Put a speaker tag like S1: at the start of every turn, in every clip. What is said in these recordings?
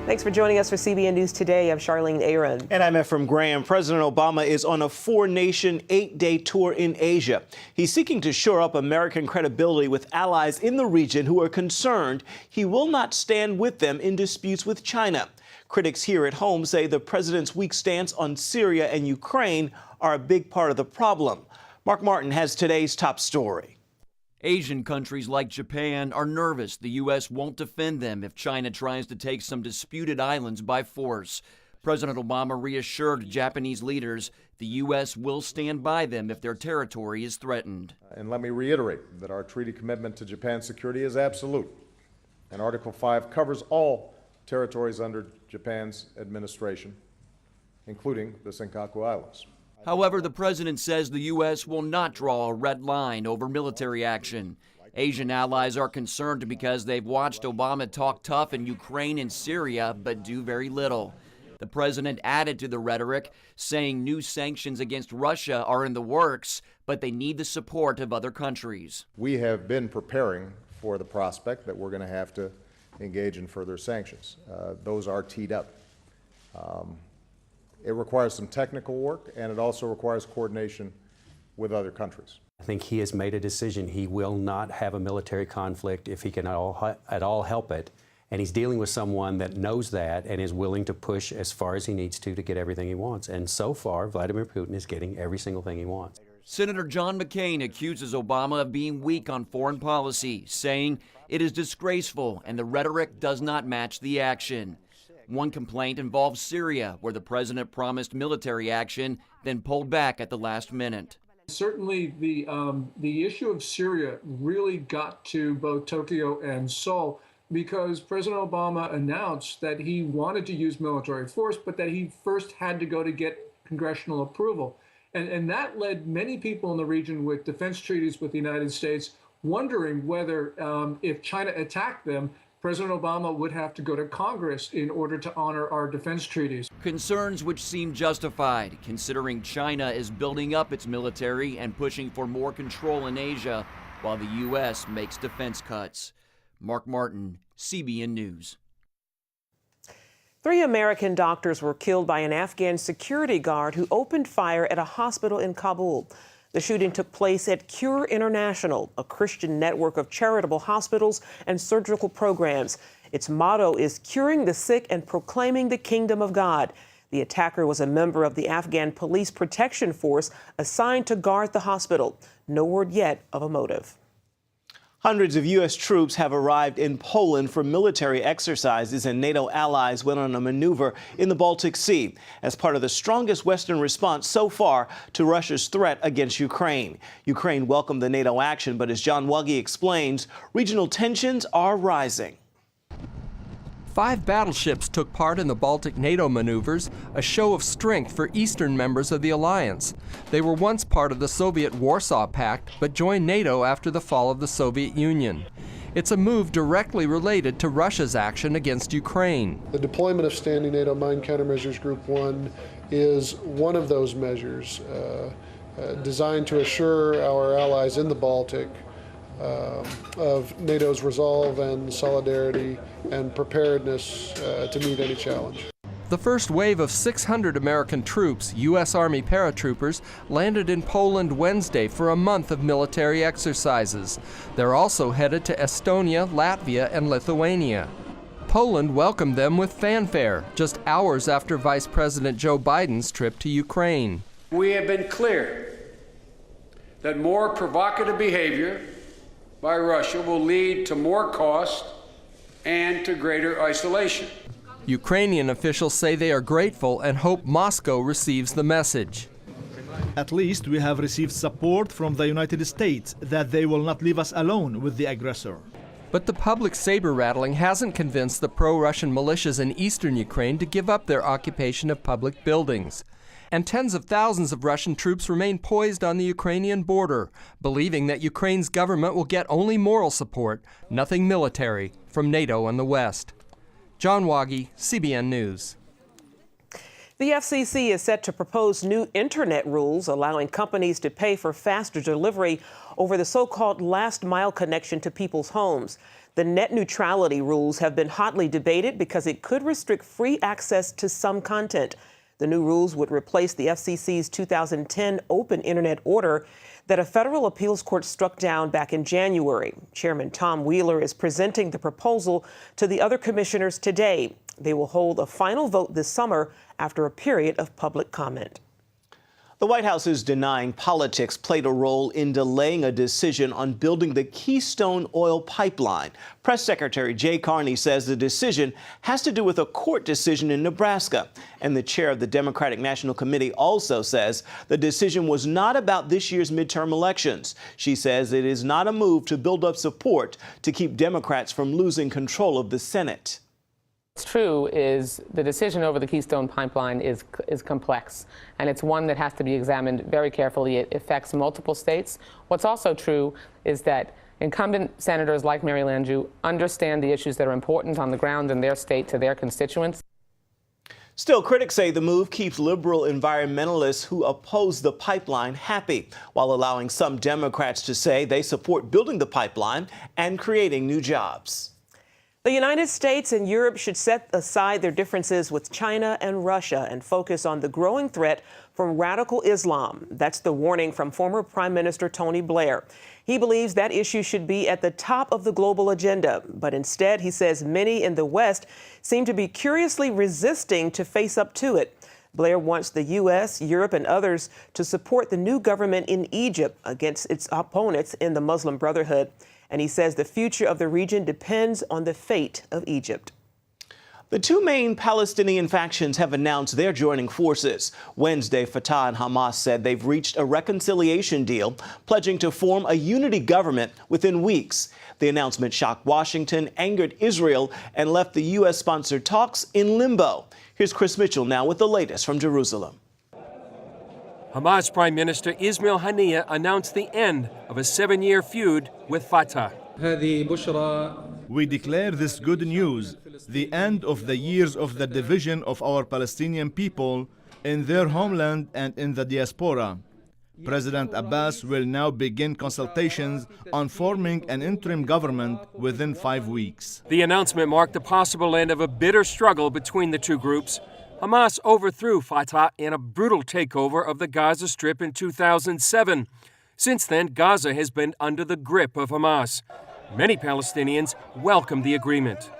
S1: Thanks for joining us for CBN News Today. I'm Charlene Aaron.
S2: And I'm Ephraim Graham. President Obama is on a 4-nation, 8-day tour in Asia. He's seeking to shore up American credibility with allies in the region who are concerned he will not stand with them in disputes with China. Critics here at home say the president's weak stance on Syria and Ukraine are a big part of the problem. Mark Martin has today's top story.
S3: Asian countries like Japan are nervous the U.S. won't defend them if China tries to take some disputed islands by force. President Obama reassured Japanese leaders the U.S. will stand by them if their territory is threatened.
S4: And let me reiterate that our treaty commitment to Japan's security is absolute. And Article 5 covers all territories under Japan's administration, including the Senkaku Islands.
S3: However, the president says the U.S. will not draw a red line over military action. Asian allies are concerned because they've watched Obama talk tough in Ukraine and Syria, but do very little. The president added to the rhetoric, saying new sanctions against Russia are in the works, but they need the support of other countries.
S4: We have been preparing for the prospect that we're going to have to engage in further sanctions. Those are teed up. It requires some technical work, and it also requires coordination with other countries.
S5: I think he has made a decision. He will not have a military conflict if he can at all help it. And he's dealing with someone that knows that and is willing to push as far as he needs to get everything he wants. And so far, Vladimir Putin is getting every single thing he wants.
S3: Senator John McCain accuses Obama of being weak on foreign policy, saying it is disgraceful and the rhetoric does not match the action. One complaint involves Syria, where the president promised military action, then pulled back at the last minute.
S6: Certainly, the issue of Syria really got to both Tokyo and Seoul because President Obama announced that he wanted to use military force, but that he first had to go to get congressional approval. And that led many people in the region with defense treaties with the United States wondering whether, if China attacked them, President Obama would have to go to Congress in order to honor our defense treaties.
S3: Concerns which seem justified, considering China is building up its military and pushing for more control in Asia, while the U.S. makes defense cuts. Mark Martin, CBN News.
S1: 3 American doctors were killed by an Afghan security guard who opened fire at a hospital in Kabul. The shooting took place at Cure International, a Christian network of charitable hospitals and surgical programs. Its motto is curing the sick and proclaiming the kingdom of God. The attacker was a member of the Afghan Police Protection Force assigned to guard the hospital. No word yet of a motive.
S2: Hundreds of U.S. troops have arrived in Poland for military exercises, and NATO allies went on a maneuver in the Baltic Sea as part of the strongest Western response so far to Russia's threat against Ukraine. Ukraine welcomed the NATO action, but as John Wuggie explains, regional tensions are rising.
S7: 5 battleships took part in the Baltic NATO maneuvers, a show of strength for eastern members of the alliance. They were once part of the Soviet Warsaw Pact, but joined NATO after the fall of the Soviet Union. It's a move directly related to Russia's action against Ukraine.
S8: The deployment of Standing NATO Mine Countermeasures Group 1 is one of those measures designed to assure our allies in the Baltic of NATO's resolve and solidarity and preparedness to meet any challenge.
S7: The first wave of 600 American troops, U.S. Army paratroopers, landed in Poland Wednesday for a month of military exercises. They're also headed to Estonia, Latvia, and Lithuania. Poland welcomed them with fanfare, just hours after Vice President Joe Biden's trip to Ukraine.
S9: We have been clear that more provocative behavior by Russia will lead to more cost and to greater isolation.
S7: Ukrainian officials say they are grateful and hope Moscow receives the message.
S10: At least we have received support from the United States that they will not leave us alone with the aggressor.
S7: But the public saber-rattling hasn't convinced the pro-Russian militias in eastern Ukraine to give up their occupation of public buildings. And tens of thousands of Russian troops remain poised on the Ukrainian border, believing that Ukraine's government will get only moral support, nothing military, from NATO and the West. John Wuggie, CBN News.
S1: The FCC is set to propose new internet rules allowing companies to pay for faster delivery over the so-called last mile connection to people's homes. The net neutrality rules have been hotly debated because it could restrict free access to some content. The new rules would replace the FCC's 2010 open internet order that a federal appeals court struck down back in January. Chairman Tom Wheeler is presenting the proposal to the other commissioners today. They will hold a final vote this summer after a period of public comment.
S2: The White House is denying politics played a role in delaying a decision on building the Keystone oil pipeline. Press Secretary Jay Carney says the decision has to do with a court decision in Nebraska. And the chair of the Democratic National Committee also says the decision was not about this year's midterm elections. She says it is not a move to build up support to keep Democrats from losing control of the Senate.
S11: What's true is the decision over the Keystone pipeline is complex, and it's one that has to be examined very carefully. It affects multiple states. What's also true is that incumbent senators like Mary Landrieu understand the issues that are important on the ground in their state to their constituents.
S2: Still, critics say the move keeps liberal environmentalists who oppose the pipeline happy, while allowing some Democrats to say they support building the pipeline and creating new jobs.
S1: The United States and Europe should set aside their differences with China and Russia and focus on the growing threat from radical Islam. That's the warning from former Prime Minister Tony Blair. He believes that issue should be at the top of the global agenda. But instead, he says many in the West seem to be curiously resisting to face up to it. Blair wants the U.S., Europe, and others to support the new government in Egypt against its opponents in the Muslim Brotherhood. And he says the future of the region depends on the fate of Egypt.
S2: The two main Palestinian factions have announced they're joining forces. Wednesday, Fatah and Hamas said they've reached a reconciliation deal, pledging to form a unity government within weeks. The announcement shocked Washington, angered Israel, and left the U.S.-sponsored talks in limbo. Here's Chris Mitchell now with the latest from Jerusalem.
S12: Hamas Prime Minister Ismail Haniyeh announced the end of a 7-year feud with Fatah.
S10: We declare this good news, the end of the years of the division of our Palestinian people in their homeland and in the diaspora. President Abbas will now begin consultations on forming an interim government within 5 weeks.
S12: The announcement marked the possible end of a bitter struggle between the two groups. Hamas overthrew Fatah in a brutal takeover of the Gaza Strip in 2007. Since then, Gaza has been under the grip of Hamas. Many Palestinians welcomed the agreement.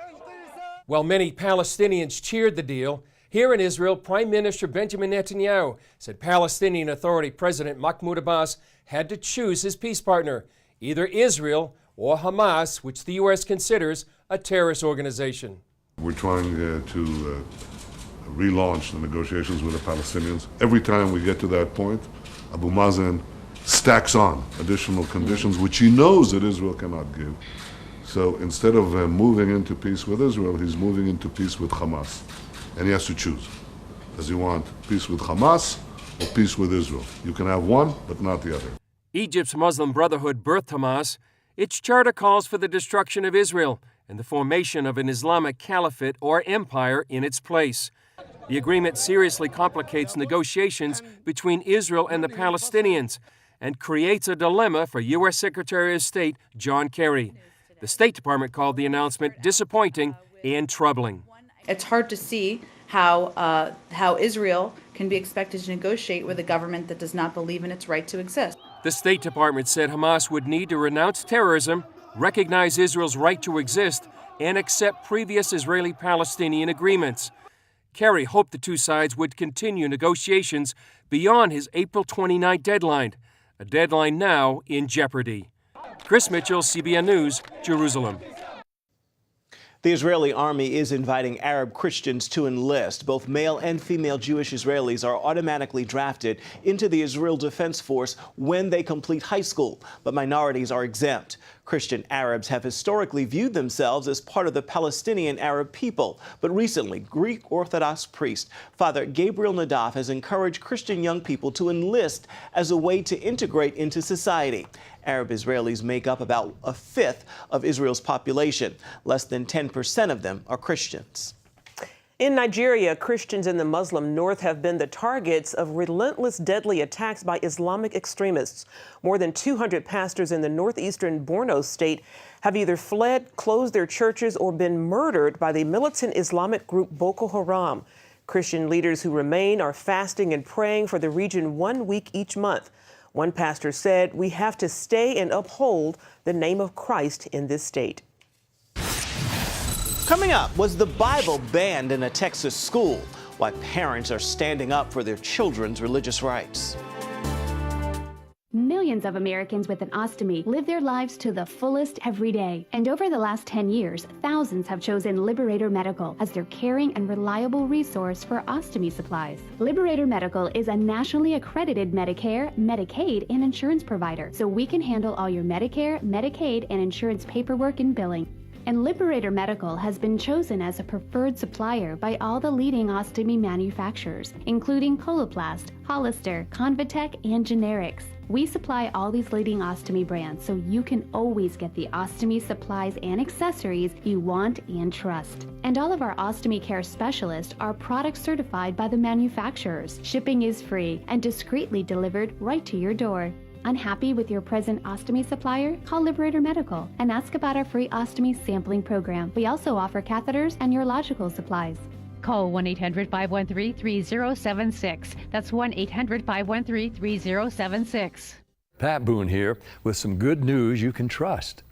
S12: While many Palestinians cheered the deal, here in Israel, Prime Minister Benjamin Netanyahu said Palestinian Authority President Mahmoud Abbas had to choose his peace partner, either Israel or Hamas, which the U.S. considers a terrorist organization.
S13: We're trying to relaunch the negotiations with the Palestinians. Every time we get to that point, Abu Mazen stacks on additional conditions which he knows that Israel cannot give. So instead of moving into peace with Israel, he's moving into peace with Hamas. And he has to choose. Does he want peace with Hamas or peace with Israel? You can have one, but not the other.
S12: Egypt's Muslim Brotherhood birthed Hamas. Its charter calls for the destruction of Israel and the formation of an Islamic caliphate or empire in its place. The agreement seriously complicates negotiations between Israel and the Palestinians and creates a dilemma for U.S. Secretary of State John Kerry. The State Department called the announcement disappointing and troubling.
S14: It's hard to see how Israel can be expected to negotiate with a government that does not believe in its right to exist.
S12: The State Department said Hamas would need to renounce terrorism, recognize Israel's right to exist, and accept previous Israeli-Palestinian agreements. Kerry hoped the two sides would continue negotiations beyond his April 29 deadline, a deadline now in jeopardy. Chris Mitchell, CBN News, Jerusalem.
S2: The Israeli army is inviting Arab Christians to enlist. Both male and female Jewish Israelis are automatically drafted into the Israel Defense Force when they complete high school, but minorities are exempt. Christian Arabs have historically viewed themselves as part of the Palestinian Arab people, but recently, Greek Orthodox priest Father Gabriel Nadav has encouraged Christian young people to enlist as a way to integrate into society. Arab Israelis make up about a fifth of Israel's population. Less than 10% of them are Christians.
S1: In Nigeria, Christians in the Muslim north have been the targets of relentless, deadly attacks by Islamic extremists. More than 200 pastors in the northeastern Borno state have either fled, closed their churches, or been murdered by the militant Islamic group Boko Haram. Christian leaders who remain are fasting and praying for the region 1 week each month. One pastor said, "We have to stay and uphold the name of Christ in this state."
S2: Coming up, was the Bible banned in a Texas school? Why parents are standing up for their children's religious rights.
S15: Millions of Americans with an ostomy live their lives to the fullest every day. And over the last 10 years, thousands have chosen Liberator Medical as their caring and reliable resource for ostomy supplies. Liberator Medical is a nationally accredited Medicare, Medicaid, and insurance provider, so we can handle all your Medicare, Medicaid, and insurance paperwork and billing. And Liberator Medical has been chosen as a preferred supplier by all the leading ostomy manufacturers, including Coloplast, Hollister, Convatec, and Generics. We supply all these leading ostomy brands so you can always get the ostomy supplies and accessories you want and trust. And all of our ostomy care specialists are product certified by the manufacturers. Shipping is free and discreetly delivered right to your door. Unhappy with your present ostomy supplier? Call Liberator Medical and ask about our free ostomy sampling program. We also offer catheters and urological supplies.
S16: Call 1-800-513-3076. That's 1-800-513-3076.
S17: Pat Boone here with some good news you can trust.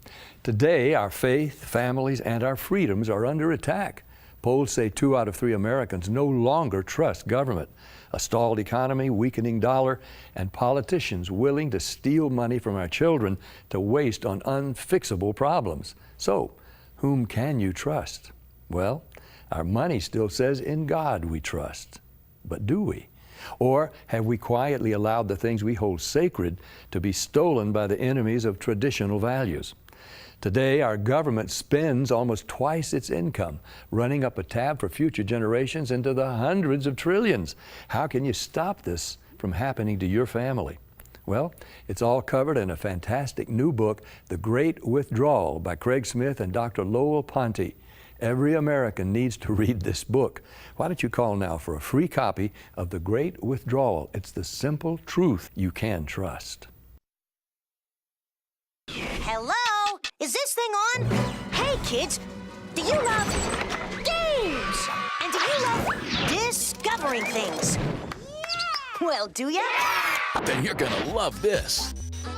S17: Today, our faith, families, and our freedoms are under attack. Polls say 2 out of 3 Americans no longer trust government. A stalled economy, weakening dollar, and politicians willing to steal money from our children to waste on unfixable problems. So, whom can you trust? Well, our money still says in God we trust. But do we? Or have we quietly allowed the things we hold sacred to be stolen by the enemies of traditional values? Today, our government spends almost twice its income, running up a tab for future generations into the hundreds of trillions. How can you stop this from happening to your family? Well, it's all covered in a fantastic new book, The Great Withdrawal by Craig Smith and Dr. Lowell Ponte. Every American needs to read this book. Why don't you call now for a free copy of The Great Withdrawal? It's the simple truth you can trust.
S18: Hello? Is this thing on? Hey, kids, do you love games? And do you love discovering things? Well, do ya?
S19: Then you're gonna love this.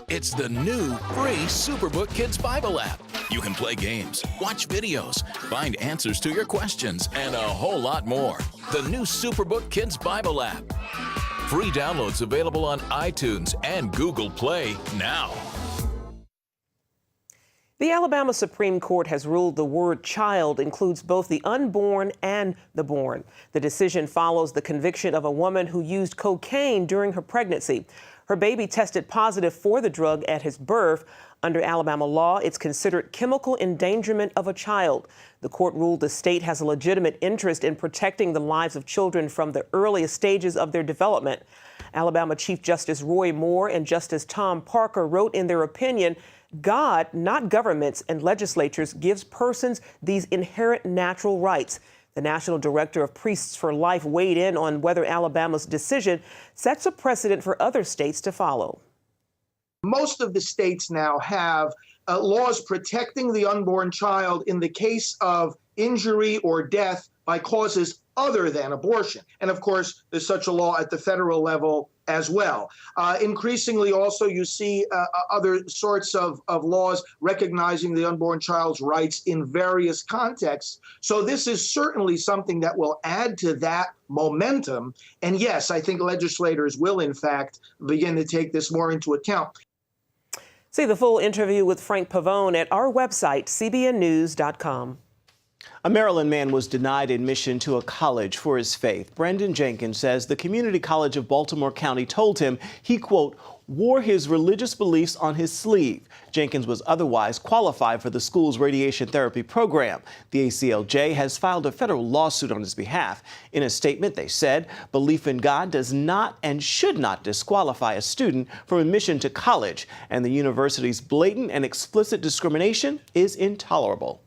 S19: It's the new free Superbook Kids Bible app. You can play games, watch videos, find answers to your questions, and a whole lot more. The new Superbook Kids Bible app. Free downloads available on iTunes and Google Play now.
S1: The Alabama Supreme Court has ruled the word child includes both the unborn and the born. The decision follows the conviction of a woman who used cocaine during her pregnancy. Her baby tested positive for the drug at his birth. Under Alabama law, it's considered chemical endangerment of a child. The court ruled the state has a legitimate interest in protecting the lives of children from the earliest stages of their development. Alabama Chief Justice Roy Moore and Justice Tom Parker wrote in their opinion, God, not governments and legislatures, gives persons these inherent natural rights. The National Director of Priests for Life weighed in on whether Alabama's decision sets a precedent for other states to follow.
S20: Most of the states now have laws protecting the unborn child in the case of injury or death by causes other than abortion. And of course, there's such a law at the federal level as well. Increasingly also you see other sorts of laws recognizing the unborn child's rights in various contexts. So this is certainly something that will add to that momentum. And yes, I think legislators will in fact begin to take this more into account.
S1: See the full interview with Frank Pavone at our website, cbnnews.com.
S2: A Maryland man was denied admission to a college for his faith. Brendan Jenkins says the Community College of Baltimore County told him he, quote, wore his religious beliefs on his sleeve. Jenkins was otherwise qualified for the school's radiation therapy program. The ACLJ has filed a federal lawsuit on his behalf. In a statement, they said belief in God does not and should not disqualify a student from admission to college, and the university's blatant and explicit discrimination is intolerable.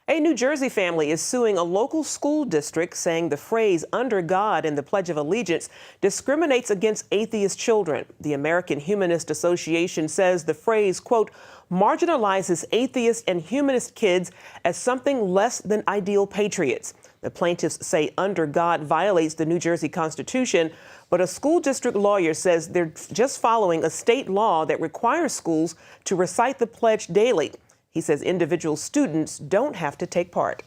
S1: A New Jersey family is suing a local school district saying the phrase "under God" in the Pledge of Allegiance discriminates against atheist children. The American Humanist Association says the phrase, quote, marginalizes atheist and humanist kids as something less than ideal patriots. The plaintiffs say "under God" violates the New Jersey Constitution, but a school district lawyer says they're just following a state law that requires schools to recite the pledge daily. He says individual students don't have to take part.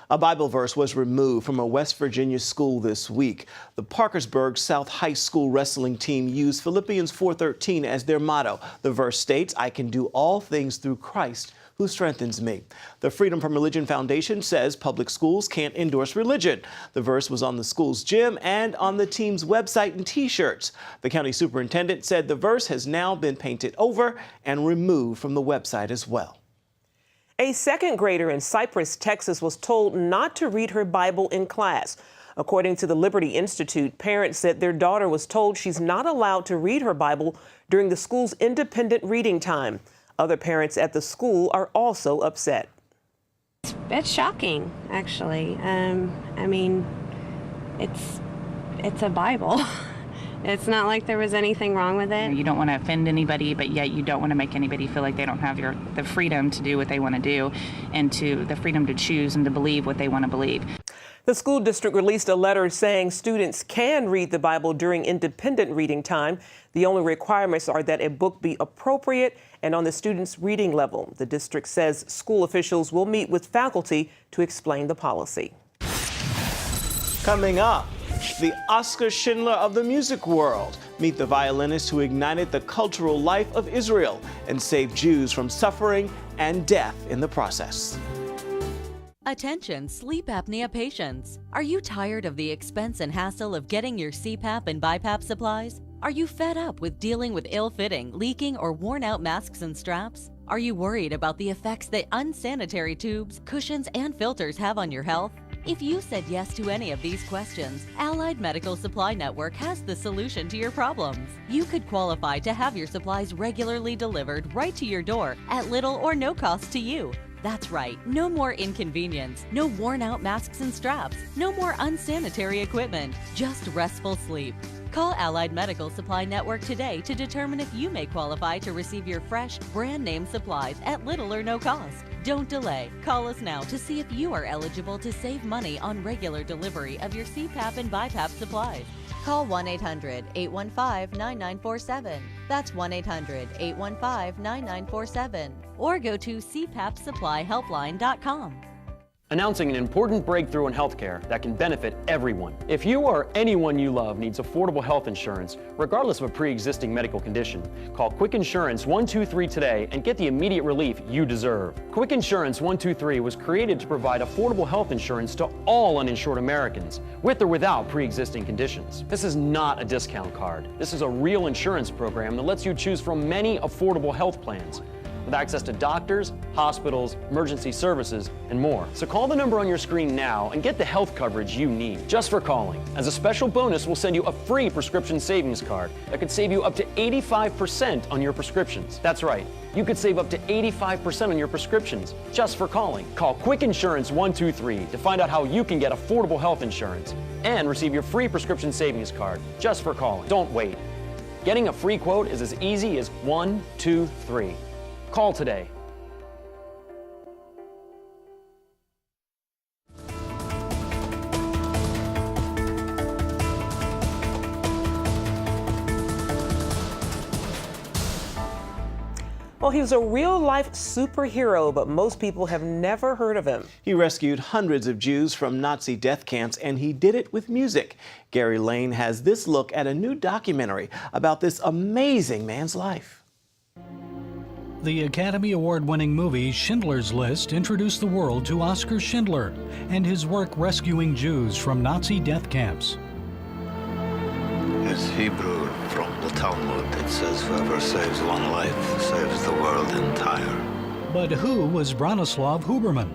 S2: A Bible verse was removed from a West Virginia school this week. The Parkersburg South High School wrestling team used Philippians 4:13 as their motto. The verse states, "I can do all things through Christ who strengthens me." The Freedom from Religion Foundation says public schools can't endorse religion. The verse was on the school's gym and on the team's website and T-shirts. The county superintendent said the verse has now been painted over and removed from the website as well.
S1: A second grader in Cypress, Texas, was told not to read her Bible in class. According to the Liberty Institute, parents said their daughter was told she's not allowed to read her Bible during the school's independent reading time. Other parents at the school are also upset.
S16: It's shocking, actually. I mean, it's a Bible. It's not like there was anything wrong with it.
S21: You don't want to offend anybody, but yet you don't want to make anybody feel like they don't have the freedom to do what they want to do and the freedom to choose and to believe what they want to believe.
S1: The school district released a letter saying students can read the Bible during independent reading time. The only requirements are that a book be appropriate and on the student's reading level. The district says school officials will meet with faculty to explain the policy.
S2: Coming up, the Oscar Schindler of the music world. Meet the violinist who ignited the cultural life of Israel and saved Jews from suffering and death in the process.
S22: Attention sleep apnea patients. Are you tired of the expense and hassle of getting your CPAP and BiPAP supplies? Are you fed up with dealing with ill-fitting, leaking, or worn-out masks and straps? Are you worried about the effects that unsanitary tubes, cushions, and filters have on your health? If you said yes to any of these questions, Allied Medical Supply Network has the solution to your problems. You could qualify to have your supplies regularly delivered right to your door at little or no cost to you. That's right, no more inconvenience, no worn-out masks and straps, no more unsanitary equipment, just restful sleep. Call Allied Medical Supply Network today to determine if you may qualify to receive your fresh, brand-name supplies at little or no cost. Don't delay. Call us now to see if you are eligible to save money on regular delivery of your CPAP and BiPAP supplies. Call 1-800-815-9947. That's 1-800-815-9947. Or go to cpapsupplyhelpline.com.
S23: Announcing an important breakthrough in healthcare that can benefit everyone. If you or anyone you love needs affordable health insurance, regardless of a pre-existing medical condition, call Quick Insurance 123 today and get the immediate relief you deserve. Quick Insurance 123 was created to provide affordable health insurance to all uninsured Americans, with or without pre-existing conditions. This is not a discount card. This is a real insurance program that lets you choose from many affordable health plans, with access to doctors, hospitals, emergency services, and more. So call the number on your screen now and get the health coverage you need just for calling. As a special bonus, we'll send you a free prescription savings card that could save you up to 85% on your prescriptions. That's right, you could save up to 85% on your prescriptions just for calling. Call Quick Insurance 123 to find out how you can get affordable health insurance and receive your free prescription savings card just for calling. Don't wait. Getting a free quote is as easy as 1, 2, 3. Call today.
S1: Well, he was a real-life superhero, but most people have never heard of him.
S2: He rescued hundreds of Jews from Nazi death camps, and he did it with music. Gary Lane has this look at a new documentary about this amazing man's life.
S24: The Academy Award-winning movie Schindler's List introduced the world to Oskar Schindler and his work rescuing Jews from Nazi death camps.
S25: It's Hebrew from the Talmud. It says, whoever saves one life saves the world entire.
S24: But who was Bronislaw Huberman?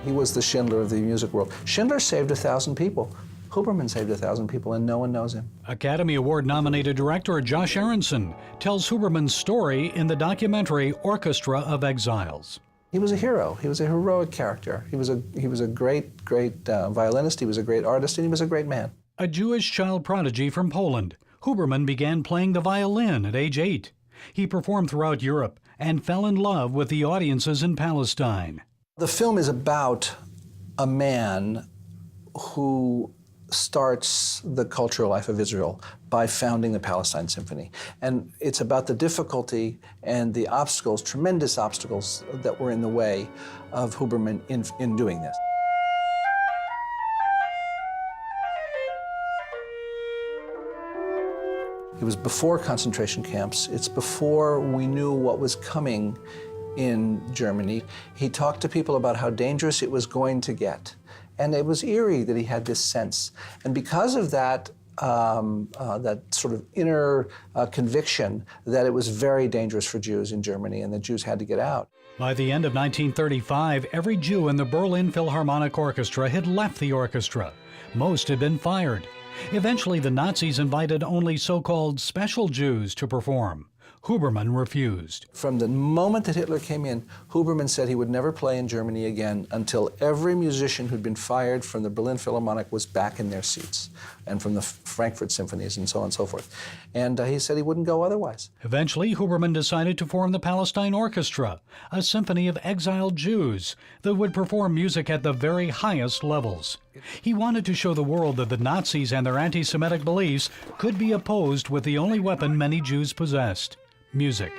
S26: He was the Schindler of the music world. Schindler saved 1,000 people. Huberman saved 1,000 people, and no one knows him.
S24: Academy Award-nominated director Josh Aronson tells Huberman's story in the documentary Orchestra of Exiles.
S26: He was a hero. He was a heroic character. He was a great violinist. He was a great artist, and he was a great man.
S24: A Jewish child prodigy from Poland, Huberman began playing the violin at age 8. He performed throughout Europe and fell in love with the audiences in Palestine.
S26: The film is about a man who starts the cultural life of Israel by founding the Palestine Symphony. And it's about the difficulty and the obstacles, tremendous obstacles, that were in the way of Huberman in doing this. It was before concentration camps. It's before we knew what was coming in Germany. He talked to people about how dangerous it was going to get. And it was eerie that he had this sense. And because of that, that sort of inner conviction that it was very dangerous for Jews in Germany and that Jews had to get out.
S24: By the end of 1935, every Jew in the Berlin Philharmonic Orchestra had left the orchestra. Most had been fired. Eventually, the Nazis invited only so-called special Jews to perform. Huberman refused.
S26: From the moment that Hitler came in, Huberman said he would never play in Germany again until every musician who'd been fired from the Berlin Philharmonic was back in their seats, and from the Frankfurt symphonies and so on and so forth. And he said he wouldn't go otherwise.
S24: Eventually, Huberman decided to form the Palestine Orchestra, a symphony of exiled Jews that would perform music at the very highest levels. He wanted to show the world that the Nazis and their anti-Semitic beliefs could be opposed with the only weapon many Jews possessed: music.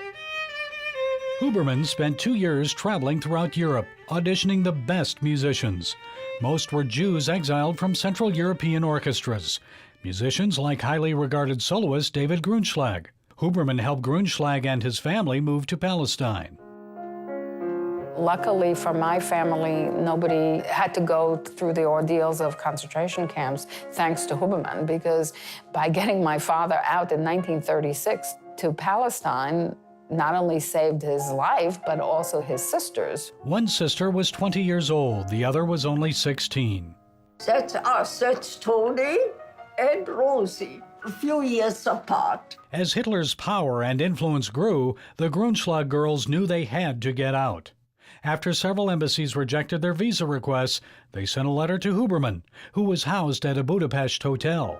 S24: Huberman spent 2 years traveling throughout Europe, auditioning the best musicians. Most were Jews exiled from Central European orchestras. Musicians like highly regarded soloist David Grunschlag. Huberman helped Grunschlag and his family move to Palestine.
S3: Luckily for my family, nobody had to go through the ordeals of concentration camps thanks to Huberman, because by getting my father out in 1936 to Palestine, not only saved his life, but also his sister's.
S24: One sister was 20 years old, the other was only 16.
S4: That's us, that's Tony and Rosie, a few years apart.
S24: As Hitler's power and influence grew, the Grunschlag girls knew they had to get out. After several embassies rejected their visa requests, they sent a letter to Huberman, who was housed at a Budapest hotel.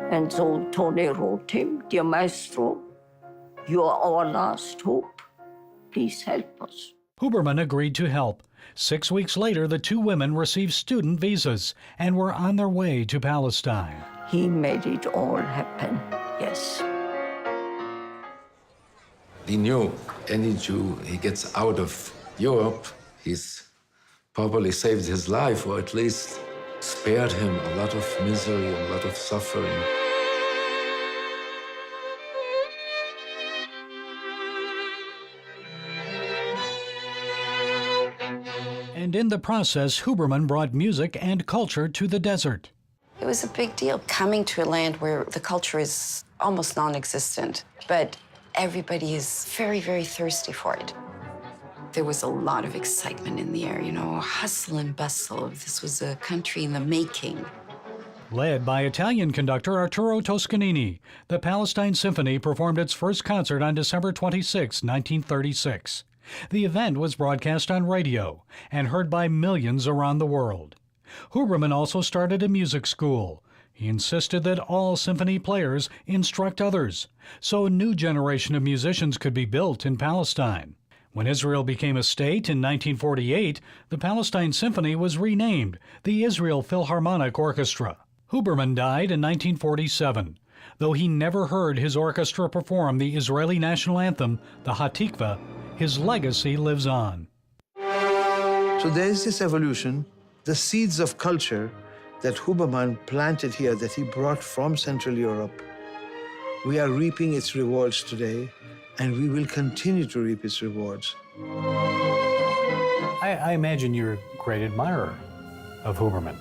S4: And so Tony wrote him, "Dear Maestro, you are our last hope. Please help us."
S24: Huberman agreed to help. 6 weeks later, the two women received student visas and were on their way to Palestine.
S4: He made it all happen, yes.
S5: We knew any Jew, he gets out of Europe, he's probably saved his life, or at least spared him a lot of misery, a lot of suffering.
S24: And in the process, Huberman brought music and culture to the desert.
S6: It was a big deal coming to a land where the culture is almost non-existent, but everybody is very, very thirsty for it. There was a lot of excitement in the air, you know, hustle and bustle. This was a country in the making.
S24: Led by Italian conductor Arturo Toscanini, the Palestine Symphony performed its first concert on December 26, 1936. The event was broadcast on radio and heard by millions around the world. Huberman also started a music school. He insisted that all symphony players instruct others, so a new generation of musicians could be built in Palestine. When Israel became a state in 1948, the Palestine Symphony was renamed the Israel Philharmonic Orchestra. Huberman died in 1947. Though he never heard his orchestra perform the Israeli national anthem, the Hatikva, his legacy lives on.
S8: So there is this evolution, the seeds of culture that Huberman planted here, that he brought from Central Europe. We are reaping its rewards today, and we will continue to reap its rewards.
S24: I imagine you're a great admirer of Huberman.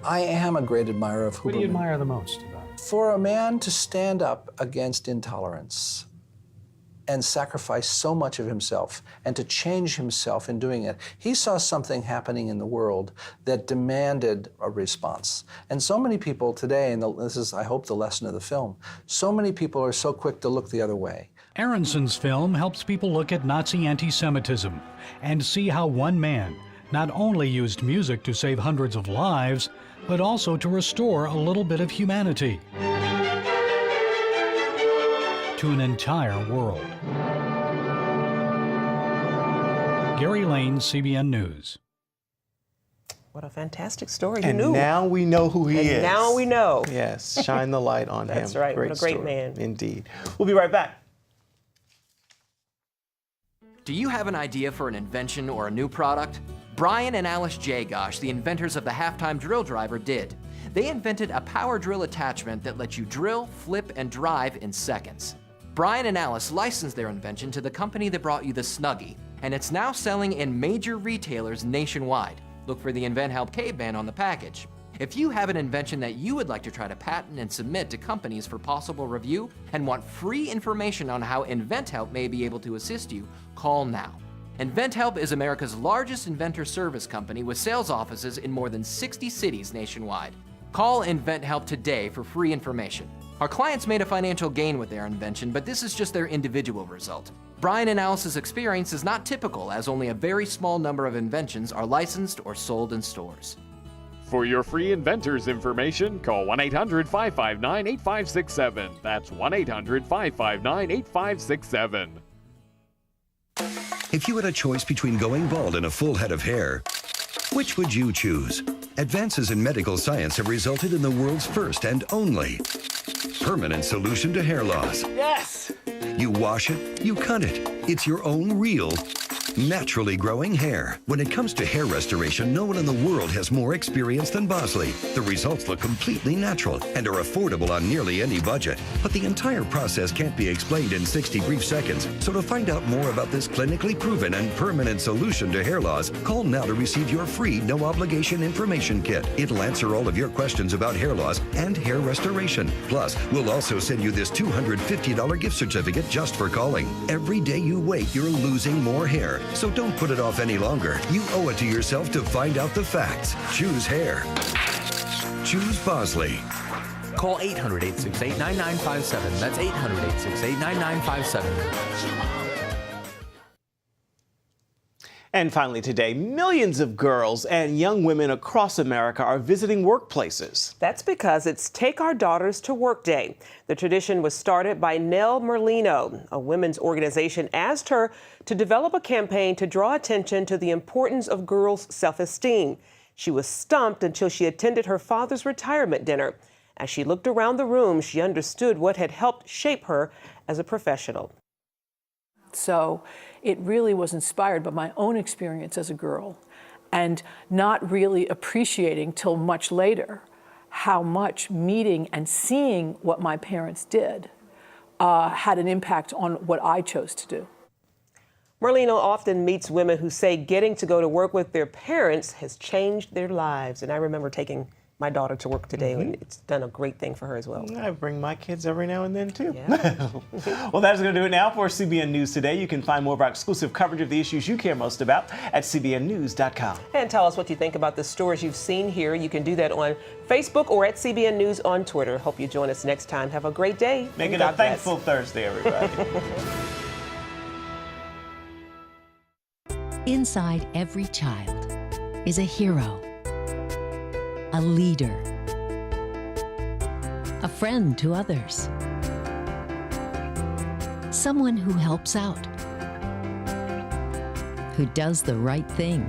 S26: I am a great admirer of Huberman.
S24: What do you admire the most about him?
S26: For a man to stand up against intolerance and sacrifice so much of himself and to change himself in doing it. He saw something happening in the world that demanded a response. And so many people today, and this is, I hope, the lesson of the film, so many people are so quick to look the other way.
S24: Aronson's film helps people look at Nazi anti-Semitism and see how one man not only used music to save hundreds of lives, but also to restore a little bit of humanity to an entire world. Gary Lane, CBN News.
S1: What a fantastic story.
S2: And now we know who he is.
S1: Now we know.
S2: Yes, shine the light on him.
S1: That's right. What a great man.
S2: Indeed. We'll be right back.
S7: Do you have an idea for an invention or a new product? Brian and Alice Jagosh, the inventors of the halftime drill driver, did. They invented a power drill attachment that lets you drill, flip, and drive in seconds. Brian and Alice licensed their invention to the company that brought you the Snuggie, and it's now selling in major retailers nationwide. Look for the Invent Help Caveman on the package. If you have an invention that you would like to try to patent and submit to companies for possible review and want free information on how Invent Help may be able to assist you, call now. Invent Help is America's largest inventor service company with sales offices in more than 60 cities nationwide. Call Invent Help today for free information. Our clients made a financial gain with their invention, but this is just their individual result. Brian and Alice's experience is not typical, as only a very small number of inventions are licensed or sold in stores.
S9: For your free inventors information, call 1-800-559-8567. That's 1-800-559-8567.
S10: If you had a choice between going bald and a full head of hair, which would you choose? Advances in medical science have resulted in the world's first and only permanent solution to hair loss.
S2: Yes!
S10: You wash it, you cut it. It's your own real, naturally growing hair. When it comes to hair restoration, no one in the world has more experience than Bosley. The results look completely natural and are affordable on nearly any budget. But the entire process can't be explained in 60 brief seconds. So to find out more about this clinically proven and permanent solution to hair loss, call now to receive your free no-obligation information kit. It'll answer all of your questions about hair loss and hair restoration. Plus, we'll also send you this $250 gift certificate just for calling. Every day you wait, you're losing more hair. So don't put it off any longer. You owe it to yourself to find out the facts. Choose hair. Choose Bosley.
S11: Call 800-868-9957. That's 800-868-9957.
S2: And finally today, millions of girls and young women across America are visiting workplaces.
S1: That's because it's Take Our Daughters to Work Day. The tradition was started by Nell Merlino. A women's organization asked her to develop a campaign to draw attention to the importance of girls' self-esteem. She was stumped until she attended her father's retirement dinner. As she looked around the room, she understood what had helped shape her as a professional.
S13: So it really was inspired by my own experience as a girl and not really appreciating till much later how much meeting and seeing what my parents did had an impact on what I chose to do.
S1: Merlino often meets women who say getting to go to work with their parents has changed their lives. And I remember taking my daughter to work today, and it's done a great thing for her as well.
S2: I bring my kids every now and then, too.
S1: Yeah.
S2: Well, that's going to do it now for CBN News Today. You can find more of our exclusive coverage of the issues you care most about at cbnnews.com.
S1: And tell us what you think about the stories you've seen here. You can do that on Facebook or at CBN News on Twitter. Hope you join us next time. Have a great day.
S2: Make it a thankful Thursday, everybody.
S14: Inside every child is a hero, a leader, a friend to others, someone who helps out, who does the right thing,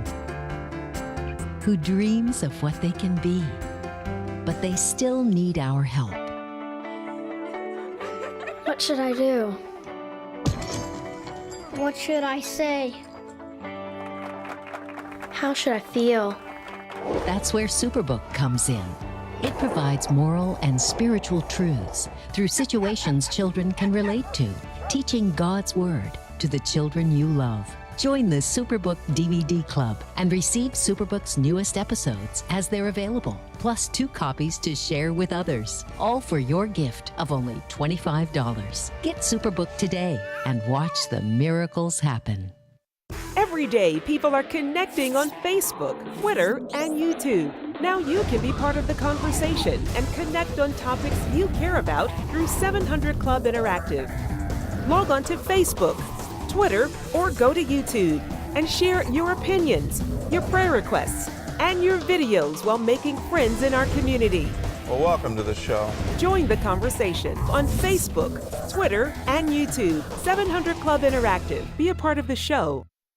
S14: who dreams of what they can be, but they still need our help.
S27: What should I do? What should I say? How should I feel?
S14: That's where Superbook comes in. It provides moral and spiritual truths through situations children can relate to, teaching God's Word to the children you love. Join the Superbook DVD Club and receive Superbook's newest episodes as they're available, plus 2 copies to share with others, all for your gift of only $25. Get Superbook today and watch the miracles happen.
S28: Every day, people are connecting on Facebook, Twitter, and YouTube. Now you can be part of the conversation and connect on topics you care about through 700 Club Interactive. Log on to Facebook, Twitter, or go to YouTube and share your opinions, your prayer requests, and your videos while making friends in our community.
S12: Well, welcome to the show.
S28: Join the conversation on Facebook, Twitter, and YouTube. 700 Club Interactive. Be a part of the show.